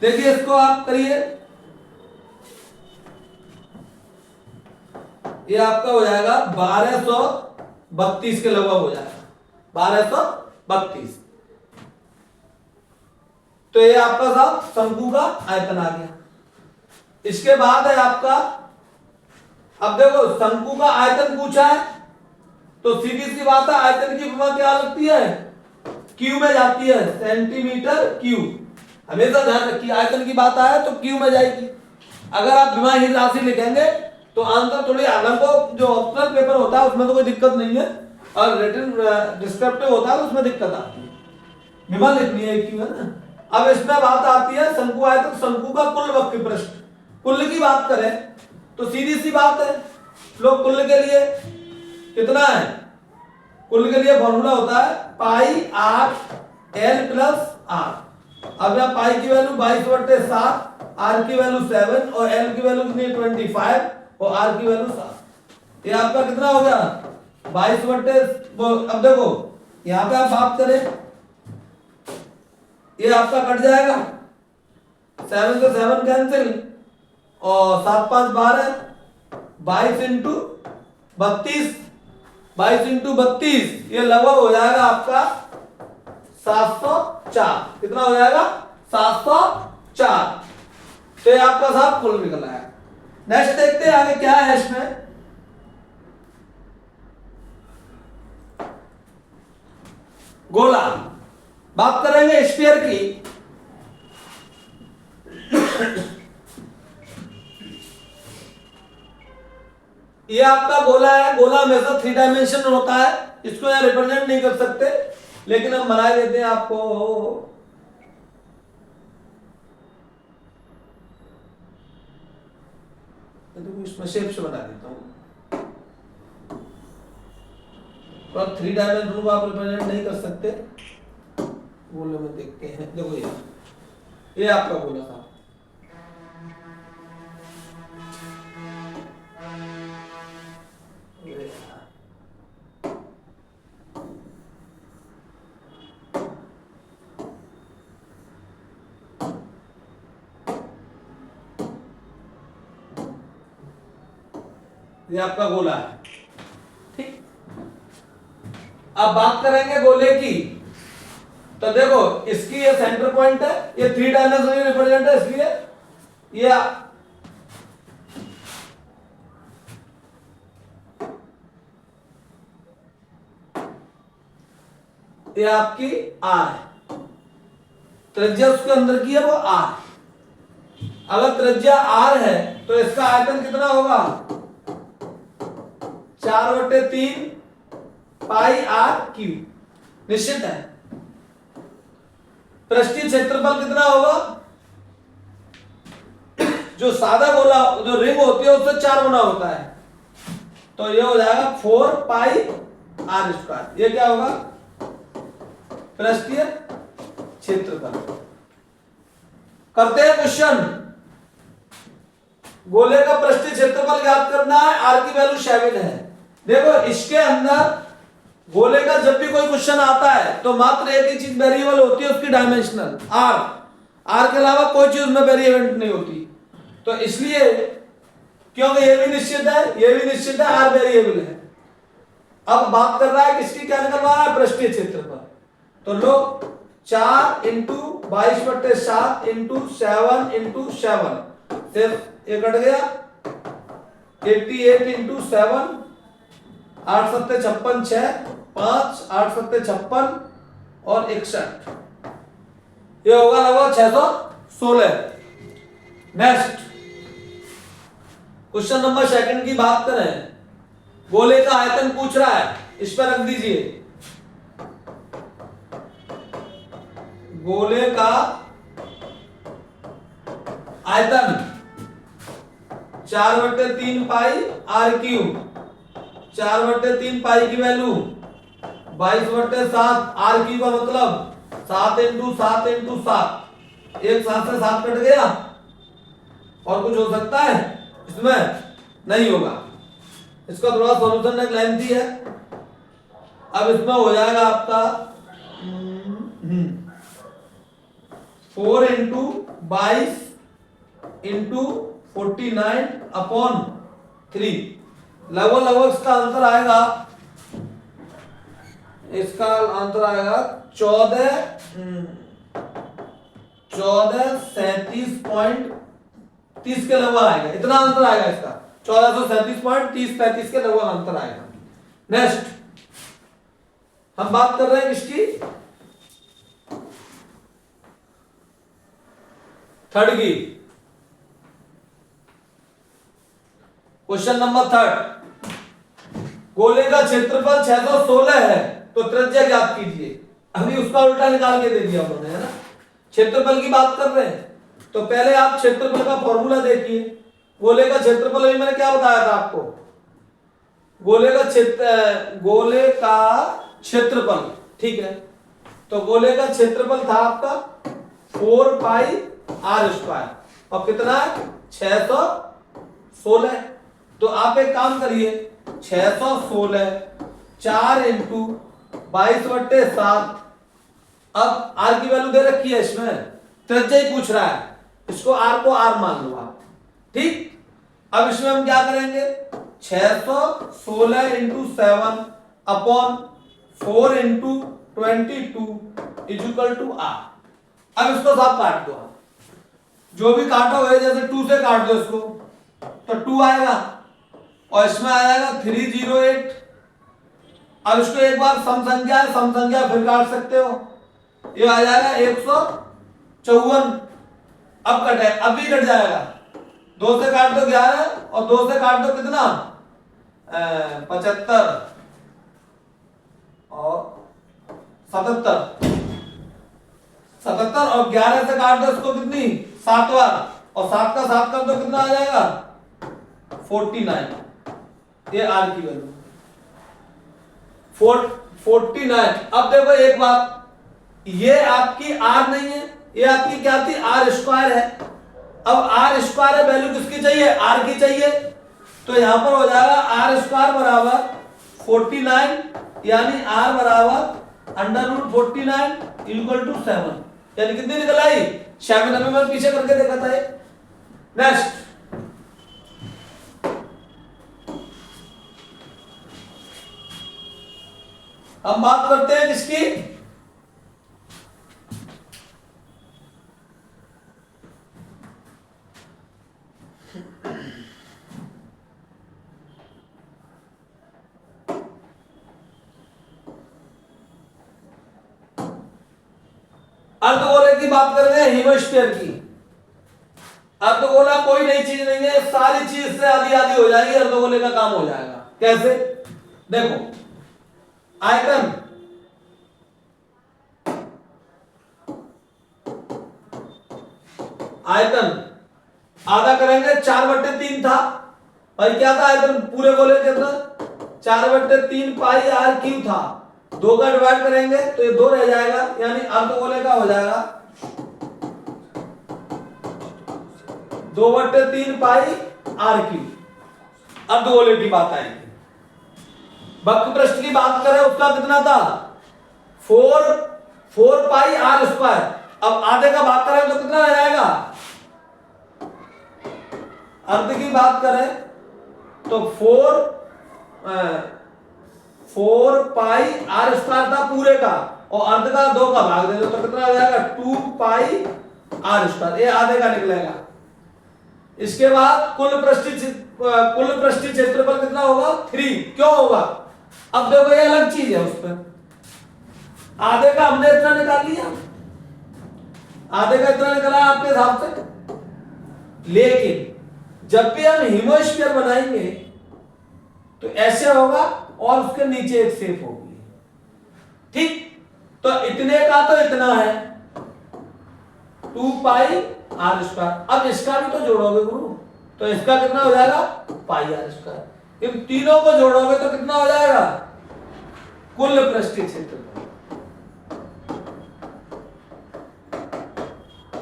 देखिए इसको आप करिए, ये आपका हो जाएगा 1232 के लगभग हो जाएगा 1232। तो ये आपका साहब शंकु का आयतन आ गया। इसके बाद है आपका, अब देखो शंकु का आयतन पूछा है तो सीधी सी बात है आयतन की उपमा क्या लगती है क्यू में जाती है, सेंटीमीटर क्यू। हमेशा ध्यान रखिए आयतन की बात आए तो क्यू में जाएगी। अगर आप विमाहीन राशि लिखेंगे तो आंसर थोड़ी, हालांकि जो ऑप्शनल पेपर होता है उसमें तो कोई दिक्कत नहीं है और रिटन डिस्क्रिप्टिव होता है तो उसमें दिक्कत आती है, विमा लिखनी है क्यू है ना। अब इसमें बात आती है शंकु आयतन, शंकु का कुल वक्र पृष्ठ, कुल की बात करें तो सीधी सी बात है, लोग कुल के लिए कितना है, कुल के लिए फॉर्मूला होता है पाई आर एल प्लस आर। अब यहाँ पाई की वैल्यू 22/7, आर की वैल्यू 7 और एल की वैल्यू कितनी 25 और आर की वैल्यू 7। ये आपका कितना हो गया 22 अब देखो यहाँ पे आप बात करें ये आपका कट जाएगा, 7 से 7 कैंसिल, और 7 5 12, 22 इंटू 32, 22 इंटू 32, ये लगभग हो जाएगा आपका 704। कितना हो जाएगा? 704। तो ये आपका साहब कुल निकल आया। नेक्स्ट देखते हैं आगे क्या है इसमें। गोला, बात करेंगे स्फीयर की। ये आपका गोला है, गोला हमेशा 3 डायमेंशन में होता है, इसको यहां रिप्रेजेंट नहीं कर सकते, लेकिन हम बना देते हैं आपको। तो इसमें शेप से बना देता हूं, 3 डायमेंशन को आप रिप्रेजेंट नहीं कर सकते। गोले में देखते हैं, देखो ये आपका गोला था। ये आपका गोला है, ठीक। अब बात करेंगे गोले की, तो देखो इसकी ये सेंटर पॉइंट है, ये 3 डायमेंशनल रिप्रेजेंट है, इसलिए ये आपकी आर है, त्रिज्या उसके अंदर की है वो आर। अगर त्रिज्या आर है तो इसका आयतन कितना होगा? 4/3 पाई आर क्यूब, निश्चित है। पृष्ठीय क्षेत्रफल कितना होगा? जो सादा गोला, जो रिंग होती है उससे 4 गुना होता है, तो ये हो जाएगा 4 पाई आर स्क्वायर। ये क्या होगा? पृष्ठीय क्षेत्रफल। करते हैं क्वेश्चन। गोले का पृष्ठीय क्षेत्रफल ज्ञात करना है, आर की वैल्यू 7 है। देखो इसके अंदर गोले का जब भी कोई क्वेश्चन आता है तो मात्र एक ही चीज वेरिएबल होती है, उसकी डायमेंशनल आर। आर के अलावा कोई चीज उसमें वेरिएबल नहीं होती, तो इसलिए क्योंकि ये भी निश्चित है, ये भी निश्चित है, आर वेरिएबल है। अब बात कर रहा है किसकी, क्या निकलवा रहा है? पृष्ठीय क्षेत्रफल। तो लो 4 इंटू 22/7 इंटू 7 इंटू 7, सिर्फ ये कट गया, 88 इंटू 7, 8 7 56, 6 5, 8 7 56 और 61, ये होगा लगभग 616। नेक्स्ट क्वेश्चन नंबर 2 की बात करें। गोले का आयतन पूछ रहा है, इस पर रख दीजिए। गोले का आयतन 4/3 पाई आर क्यूब, 4/3 पाई की वैल्यू 22/7, आर क्यूब का मतलब 7 इंटू 7 इंटू 7, एक 7 से 7 कट गया। और कुछ हो सकता है इसमें? नहीं होगा। इसका थोड़ा सॉल्यूशन एक लेंथी है। अब इसमें हो जाएगा आपका 4 इंटू 22 इंटू 49/3, लगभग इसका आंसर आएगा, इसका आंसर आएगा 1437.30 के लगभग आएगा। इतना आंसर आएगा इसका, 1437.30-35 के लगभग आंसर आएगा। नेक्स्ट हम बात कर रहे हैं किसकी? थर्ड की। क्वेश्चन नंबर 3, गोले का क्षेत्रफल 616 है, तो त्रिज्या ज्ञात कीजिए। अभी उसका उल्टा निकाल के दे दिया उन्होंने, है ना। क्षेत्रफल की बात कर रहे हैं तो पहले आप क्षेत्रफल का फॉर्मूला देखिए। गोले का क्षेत्रफल अभी मैंने क्या बताया था आपको? गोले का क्षेत्रफल, ठीक है। तो गोले का क्षेत्रफल था आपका 4 पाई आर स्क्वायर, और कितना है? 616। तो आप एक काम करिए, 616 4 इंटू 22/7 अब आर की वैल्यू दे रखी है, इसमें त्रिज्या ही पूछ रहा है, इसको आर को आर मान लो आप। ठीक, अब इसमें हम क्या करेंगे, 616 into 7 upon 4 into 22 is equal to R. अब इसको साफ काट दो आप, जो भी काटोगे, जैसे 2 से काट दो इसको तो 2 आएगा और इसमें आ जाएगा 308। अब इसको एक बार सम संख्या है, सम संख्या फिर काट सकते हो, ये आ जाएगा 154। अब कटे, अब भी कट जाएगा, 2 से काट दो 11 और 2 से काट दो कितना 75 और 77 और 11 से काट दो इसको कितनी 7 बार और 7 का 7 कर दो कितना आ जाएगा 49। ये आर की वैल्यू 49। अब देखो एक बात, ये आपकी आर नहीं है, ये आपकी क्या थी आर स्क्वायर है। अब आर स्क्वायर है, वैल्यू किसकी चाहिए आर की चाहिए, तो यहां पर हो जाएगा आर स्क्वायर बराबर 49, यानी आर बराबर अंडर रूट 49 इक्वल टू 7, यानी कितनी निकल आई 7। अभी मैं पीछे करके देखा था। नेक्स्ट हम बात करते हैं किसकी, अर्धगोले की बात कर रहे हैं, हीमोस्फीयर की। अर्धगोला कोई नई चीज नहीं है, सारी चीज से आधी आधी हो जाएगी, अर्धगोले का काम हो जाएगा। कैसे, देखो आयतन आधा करेंगे, 4/3 था और क्या था आयतन पूरे गोले के अंदर 4/3 पाई आर क्यू था। 2 का डिवाइड करेंगे तो ये 2 रह जाएगा, यानी अर्धगोले का हो जाएगा 2/3 पाई आर क्यू। अर्धगोले की बात आएगी। वक्र पृष्ठ की बात करें, उसका कितना था 4 पाई आर स्क्वायर। अब आधे का भाग करें तो कितना रह जाएगा, अर्ध की बात करें तो 4 पाई आर स्क्वायर था पूरे का, और अर्ध का 2 का भाग दे दो तो कितना आ जाएगा 2 पाई आर स्क्वायर, ये आधे का निकलेगा। इसके बाद कुल पृष्ठीय क्षेत्रफल कितना होगा 3। क्यों होगा, अब देखो ये अलग चीज है, उस पर आधे का हमने इतना निकाल लिया, आधे का इतना निकला आपके हिसाब से। लेकिन जब भी हम हीमोस्फीयर बनाएंगे तो ऐसे होगा और उसके नीचे एक शेप होगी। ठीक, तो इतने का तो इतना है 2 पाई आर स्क्वायर। अब इसका भी तो जोड़ोगे गुरु, तो इसका कितना हो जाएगा पाई आर स्क्वायर। इन तीनों को जोड़ोगे तो कितना हो जाएगा कुल पृष्ठीय क्षेत्रफल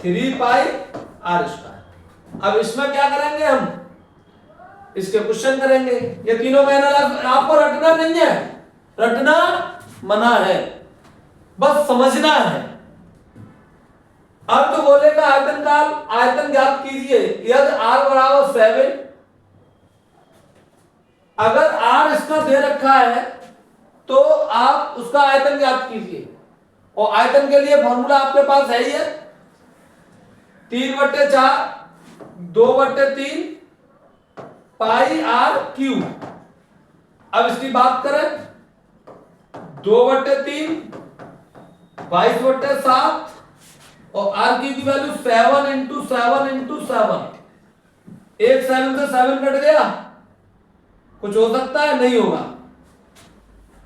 3 पाई आर स्क्वायर। अब इसमें क्या करेंगे हम, इसके क्वेश्चन करेंगे। ये तीनों महीना आपको रटना नहीं है, रटना मना है, बस समझना है। अर्धगोले का आयतनकाल, आयतन ज्ञात कीजिए यदि r बराबर 7। अगर r इसका दे रखा है तो आप उसका आयतन ज्ञात कीजिए, और आयतन के लिए फॉर्मूला आपके पास है ही है 3/4 2/3 पाई आर क्यू। अब इसकी बात करें 2/3 22/7 और आर क्यू की वैल्यू 7 इंटू 7 इंटू 7। एक 7 से 7 कट गया, कुछ हो सकता है नहीं होगा।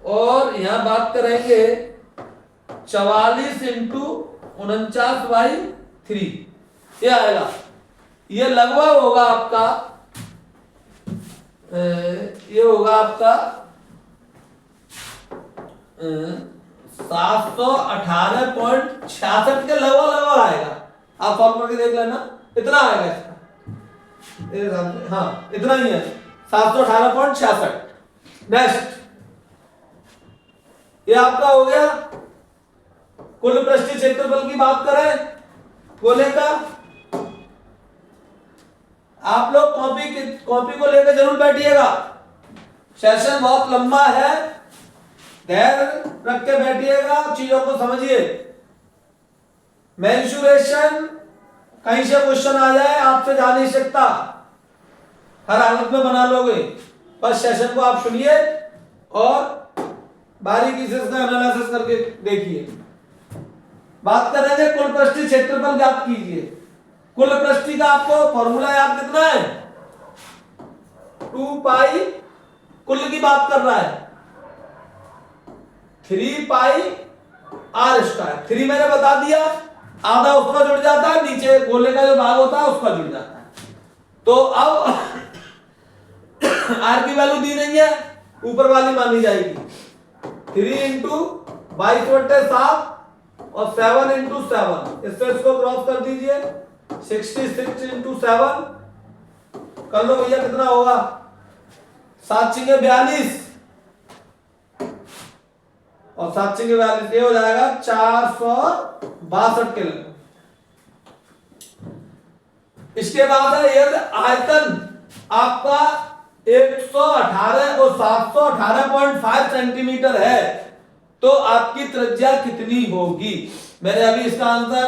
और यहां बात करेंगे 44 इंटू 49/3, ये आएगा। ये लगभग होगा आपका, ये होगा आपका 718.66 के लगभग आएगा। आप सॉल्व करके देख लेना, इतना आएगा इसका। हाँ इतना ही है 718.66। नेक्स्ट ये आपका हो गया कुल पृष्ठीय क्षेत्रफल की बात करें गोले का, आप लोग कॉपी को लेकर जरूर बैठिएगा, सेशन बहुत लंबा है, धैर्य रख के बैठिएगा, चीजों को समझिए। मेंसुरेशन कहीं से क्वेश्चन आ जाए आपसे जा नहीं सकता, हर हालत में बना लोगे, बस सेशन को आप सुनिए और बारीकी से इसका एनालिसिस करके देखिए। बात कर रहे थे कुल पृष्ठीय क्षेत्रफल ज्ञात कीजिए। कुल पृष्ठीय का आपको फॉर्मूला याद कितना है? 2 पाई, कुल की बात कर रहा है 3 पाई आर स्क्वायर। 3 मैंने बता दिया, आधा उसका जुड़ जाता है, नीचे गोले का जो भाग होता है उसका जुड़ जाता है। तो अब आर की वैल्यू दी नहीं है, ऊपर वाली मानी जाएगी। 3 इंटू 22/7 और 7 इंटू 7, इससे इसको क्रॉस कर दीजिए। 66 इंटू 7 कर लो भैया, कितना होगा? 7 छिंगे 42 और 7 छिंगे 42, ये हो जाएगा 462 किलो। इसके बाद है यदि आयतन आपका 118 और 718.5 सेंटीमीटर है तो आपकी त्रिज्या कितनी होगी? मैंने अभी इसका आंसर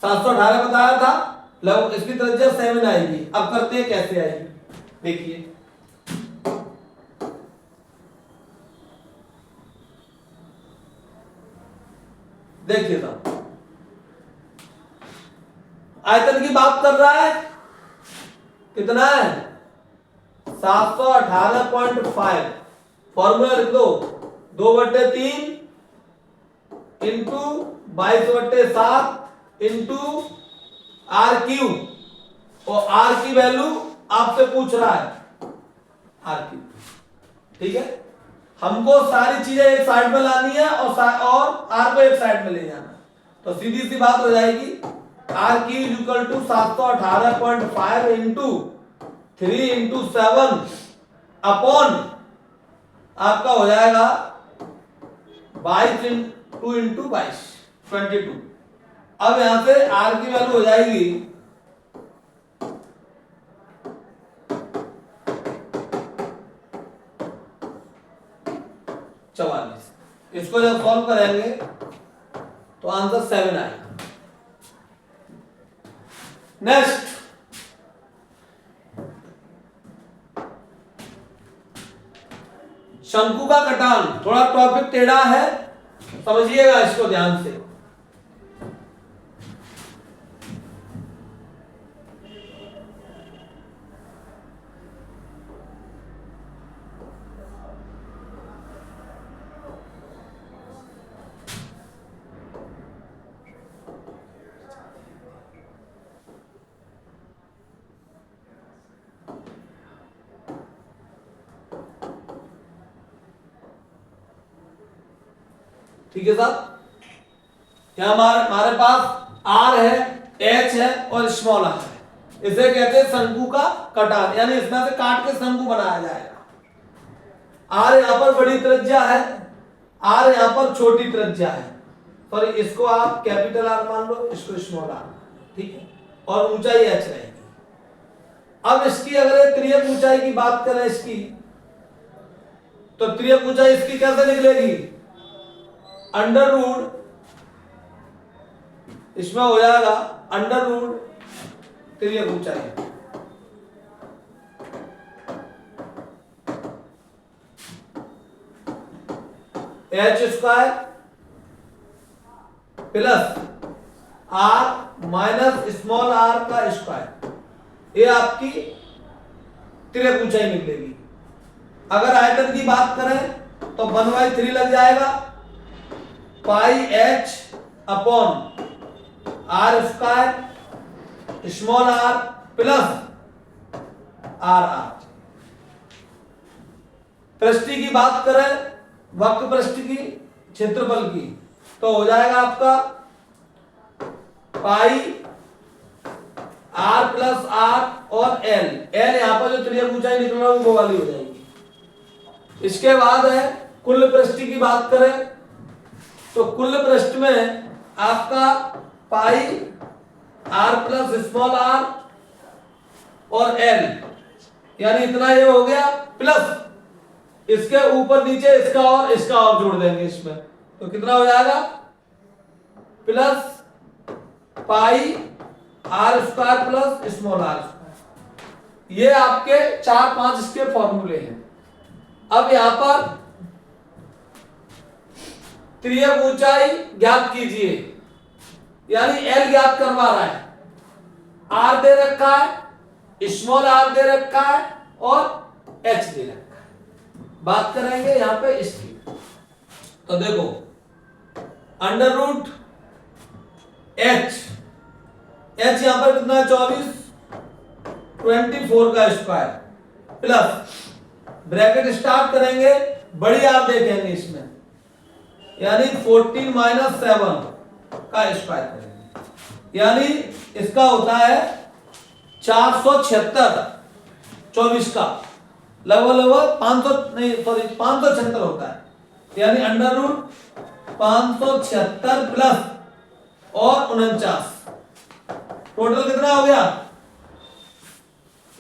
718 बताया था, लगभग इसकी त्रिज्या 7 आएगी। अब करते हैं कैसे आएगी, देखिए। देखिए साहब, आयतन की बात कर रहा है, कितना है? 718.5। फॉर्मूला लिख दो, 2/3 इंटू 22/7 इंटू आर क्यू, और आर की वैल्यू आपसे पूछ रहा है, आर क्यू। ठीक है, हमको सारी चीजें एक साइड में लानी है और आर को एक साइड में ले जाना है, तो सीधी सी बात हो जाएगी, R cube equal to 718.5 into 3 into 7 upon आपका हो जाएगा 22 2 इंटू 22 22। अब यहां से आर की वैल्यू हो जाएगी 44। इसको जब सॉल्व करेंगे तो आंसर 7 आएगा। नेक्स्ट, शंकु का कटान। थोड़ा टॉपिक टेढ़ा है, समझिएगा इसको ध्यान से। ठीक है साहब, यहां हमारे पास आर है, एच है और स्मॉल आर है। इसे कहते हैं शंकु का कटान, यानी इसमें से काट के शंकु बनाया जाएगा। आर यहां पर बड़ी त्रिज्या है, आर यहां पर छोटी त्रिज्या है, सॉरी इसको आप कैपिटल आर मान लो, इसको स्मॉल आर, ठीक है, और ऊंचाई एच रहेगी। अब इसकी अगर त्रियक ऊंचाई की बात करें इसकी, तो त्रियक ऊंचाई इसकी कैसे निकलेगी? अंडर रूट, इसमें हो जाएगा अंडर रूट त्रियक ऊंचाई, H square plus R minus small R का स्क्वायर, ये आपकी त्रियक ऊंचाई निकलेगी। अगर आयतन की बात करें तो 1/3 लग जाएगा, pi H upon R square small R plus R R. पृष्ठी की बात करें, वक्र पृष्ठ की क्षेत्रफल की, तो हो जाएगा आपका पाई आर प्लस आर और एल। एल यहां पर जो त्रियक ऊंचाई निकल रहा है वो वाली हो जाएगी। इसके बाद है कुल पृष्ठ की बात करें तो कुल पृष्ठ में आपका पाई आर प्लस स्मॉल आर और एल, यानी इतना ये हो गया, प्लस इसके ऊपर नीचे इसका और जोड़ देंगे इसमें, तो कितना हो जाएगा, plus pi R square plus small R square. ये आपके 4-5 इसके फॉर्मूले हैं। अब यहां पर त्रियक ऊंचाई ज्ञात कीजिए, यानी एल ज्ञात करवा रहा है, आर दे रखा है, स्मॉल आर दे रखा है और एच दे रखा है। बात करेंगे यहां पे इसकी, तो देखो अंडर रूट एच यहां पर कितना है, 24 का स्क्वायर प्लस ब्रैकेट स्टार्ट करेंगे, बड़ी आर देखेंगे इसमें, यानी 14 - 7 का स्क्वायर करेंगे, यानी इसका होता है 476, 24 का लगभग 576 होता है, यानी अंडर रूट 576 प्लस और 49, टोटल कितना हो गया,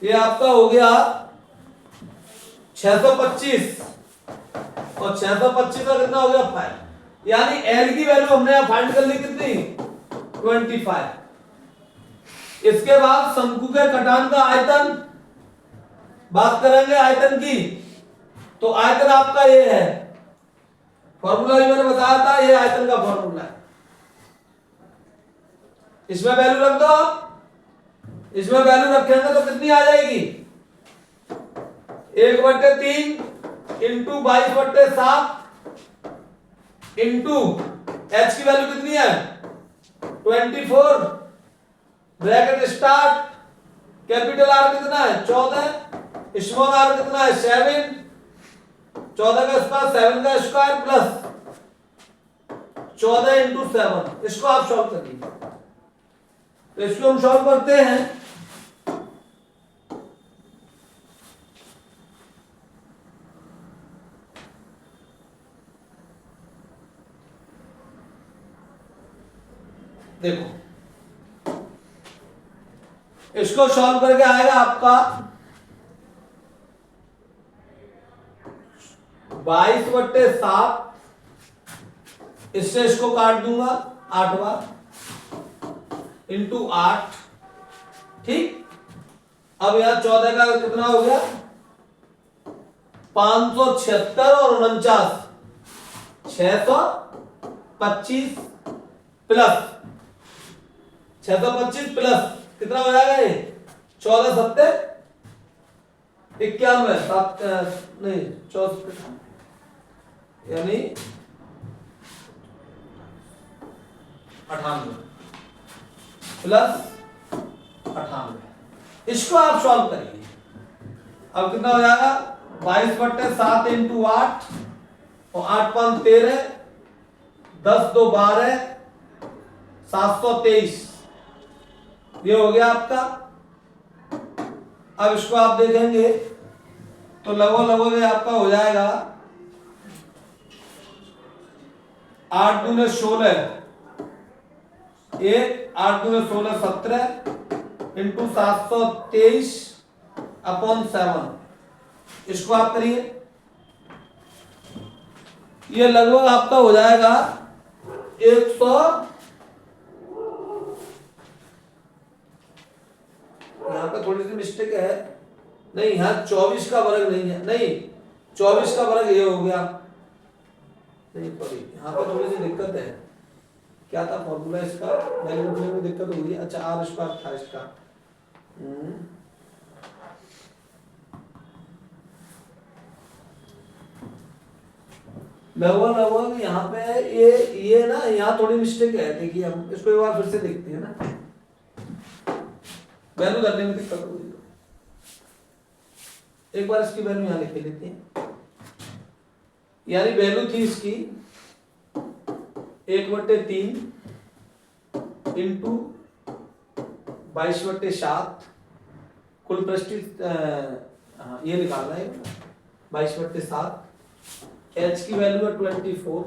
ये आपका हो गया 625 और 625 का कितना हो गया 5, यानी एल की वैल्यू हमने यहां फाइंड कर ली कितनी, 25। इसके बाद शंकु के कटान का आयतन बात करेंगे, आयतन की, तो आयतन आपका ये है, फॉर्मूला भी मैंने बताया था, ये आयतन का फॉर्मूला है, इसमें वैल्यू रख दो आप, इसमें वैल्यू रखेंगे तो कितनी आ जाएगी, 1/3 इंटू 22/7 इंटू एच की वैल्यू कितनी है 24, ब्रैकेट स्टार्ट, कैपिटल आर कितना है 14, स्मॉल आर कितना है 7, 14 का स्क्वायर 7 का स्क्वायर प्लस 14 इंटू 7, इसको आप सॉल्व करिए, तो इसको हम सॉल्व करते हैं, देखो इसको सॉल्व करके आएगा आपका 22/7, इससे इसको काट दूंगा 8 बार इंटू 8, ठीक। अब यहां 14 का कितना हो गया 576 और 49, 625 प्लस 625 प्लस कितना हो जाएगा ये 14 7 91 7 नहीं 14 यानी 98 प्लस 98, इसको आप सॉल्व करिए, अब कितना हो जाएगा 22/7 इंटू 8 और 8 5 13, 10 2 12, 723, ये हो गया आपका। अब इसको आप देखेंगे तो लगभग ये आपका हो जाएगा 8 दूने 16, 8 दूने 16 17 इंटू 723/7, इसको आप करिए, ये लगभग आपका हो जाएगा 100, यहाँ पे थोड़ी सी मिस्टेक है, नहीं यहाँ 24 का वर्ग नहीं है, नहीं 24 का वर्ग ये हो गया, नहीं सॉरी यहाँ पे थोड़ी सी दिक्कत है, क्या था फॉर्मूला इसका, वैल्यू रखने में दिक्कत हो गई, अच्छा आर स्क्वायर था इसका, लगभग यहाँ पे ये ना यहाँ थोड़ी मिस्टेक है, देखिए हम इसको एक बार फिर से देखते हैं ना, वैल्यू करने में दिक्कत हो गई, एक बार इसकी वैल्यू यहाँ लिख लेते हैं, यानी वैल्यू थी इसकी 1/3 इंटू 22/7, कुल पृष्ठी ये निकालना है 22/7, एच की वैल्यू है 24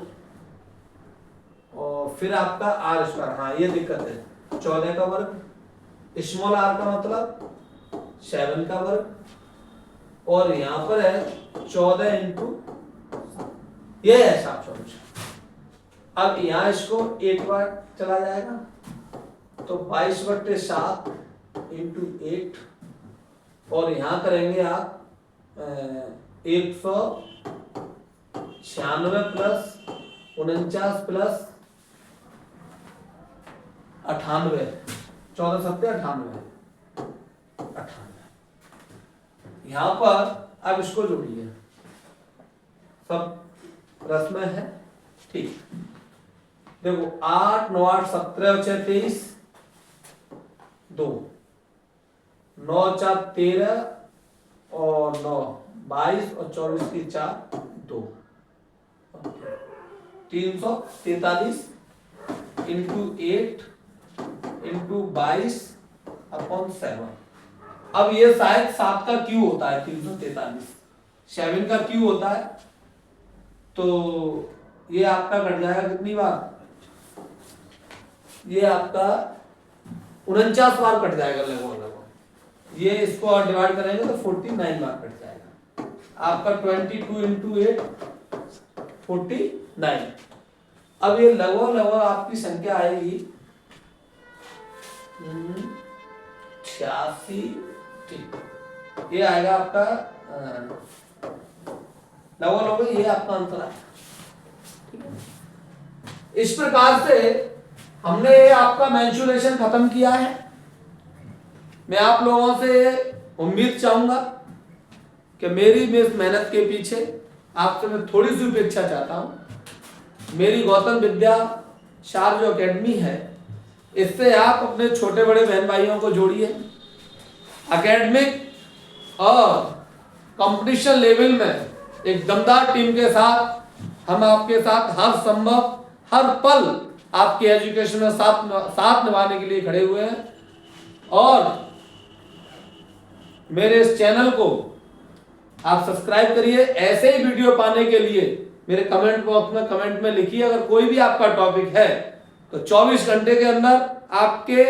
और फिर आपका आर स्क्वायर, हाँ ये दिक्कत है, 14 का वर्ग, स्मॉल आर का मतलब 7 का वर्ग, और यहां पर है 14 इंटू, ये है हिसाब सॉल्यूशन। अब यहां इसको 8 बार चला जाएगा तो 22/7 इंटू 8, और यहां करेंगे आप 196 प्लस 49 प्लस 98, 14 सत्ते 98, यहां पर अब इसको जोड़िए, सब रस में है, ठीक। देखो 8 9 8 17 और 6 23, 2 9 4 13 और 9 22 और 24 की 4 2, 343 इंटू 8 इंटू 22/7। अब ये शायद 7 का क्यू होता है, 343 7 का क्यू होता है, तो ये आपका कट जाएगा कितनी बार, ये आपका 49 बार कट जाएगा लगभग। ये इसको डिवाइड करेंगे तो 49 बार कट जाएगा आपका। 22 इंटू 8 49। अब ये लगभग आपकी संख्या आएगी 86, ठीक, ये आएगा आपका लगभग ये आपका आंसर है। इस प्रकार से हमने आपका मेंसुरेशन खत्म किया है। मैं आप लोगों से उम्मीद चाहूंगा कि मेरी इस मेहनत के पीछे आपसे मैं थोड़ी सी उपेक्षा चाहता हूं। मेरी गौतम विद्या शार जो अकेडमी है, इससे आप अपने छोटे बड़े बहन भाइयों को जोड़िए। एकेडमिक और कंपटीशन लेवल में एक दमदार टीम के साथ हम आपके साथ हर संभव हर पल आपके एजुकेशन में साथ निभाने के लिए खड़े हुए हैं। और मेरे इस चैनल को आप सब्सक्राइब करिए। ऐसे ही वीडियो पाने के लिए मेरे कमेंट बॉक्स में कमेंट में लिखिए। अगर कोई भी आपका टॉपिक है तो 24 घंटे के अंदर आपके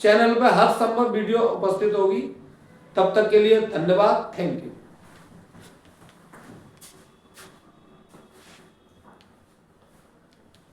चैनल पर हर संभव वीडियो उपस्थित होगी। तब तक के लिए धन्यवाद, थैंक यू।